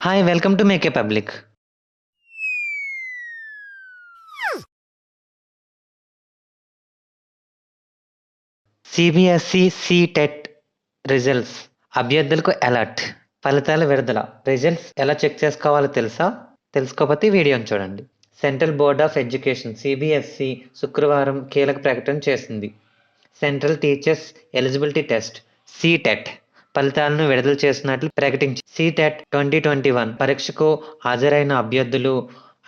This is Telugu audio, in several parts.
Hi, welcome to Make a Public. CBSE CTET results అభ్యర్థులకు అలర్ట్. ఫలితాల విడుదల. రిజల్ట్స్ ఎలా చెక్ చేసుకోవాలో తెలుసా? తెలుసుకోకపోతే ఈ వీడియోని చూడండి. Central board of education CBSE శుక్రవారం కీలక ప్రకటన చేసింది. Central teachers eligibility test CTET ఫలితాలను విడుదల చేసినట్లు ప్రకటించి సిటెట్ 2021 పరీక్షకు హాజరైన అభ్యర్థులు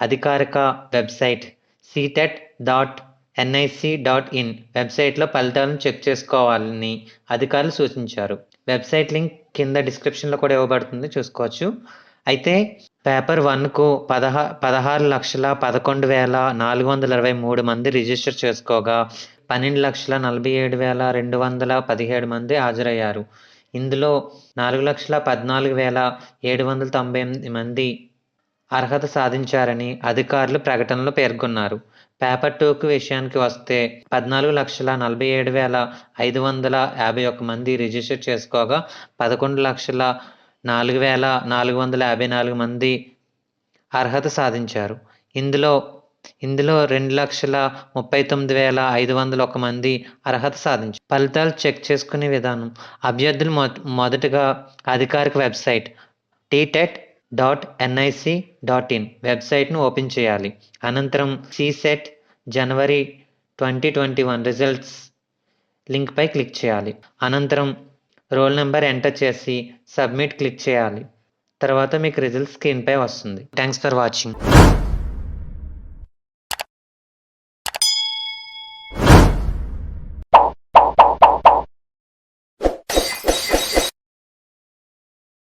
అధికారిక వెబ్సైట్ ctet.nic.in వెబ్సైట్లో ఫలితాలను చెక్ చేసుకోవాలని అధికారులు సూచించారు. వెబ్సైట్ లింక్ కింద డిస్క్రిప్షన్లో కూడా ఇవ్వబడుతుంది, చూసుకోవచ్చు. అయితే పేపర్ 1కు 16,11,423 మంది రిజిస్టర్ చేసుకోగా 12,47,217 మంది హాజరయ్యారు. ఇందులో 4,14,798 మంది అర్హత సాధించారని అధికారులు ప్రకటనలో పేర్కొన్నారు. పేపర్ 2కు విషయానికి వస్తే 14,47,551 మంది రిజిస్టర్ చేసుకోగా 11,04,454 మంది అర్హత సాధించారు. ఇందులో 2,39,501 మంది అర్హత సాధించారు. ఫలితాలు చెక్ చేసుకునే విధానం. అభ్యర్థులు మొదటగా అధికారిక వెబ్సైట్ ctet.nic.in వెబ్సైట్ను ఓపెన్ చేయాలి. అనంతరం సిసెట్ జనవరి 2021 రిజల్ట్స్ లింక్పై క్లిక్ చేయాలి. అనంతరం రోల్ నెంబర్ ఎంటర్ చేసి సబ్మిట్ క్లిక్ చేయాలి. తర్వాత మీకు రిజల్ట్స్ స్క్రీన్పై వస్తుంది. Thanks for watching.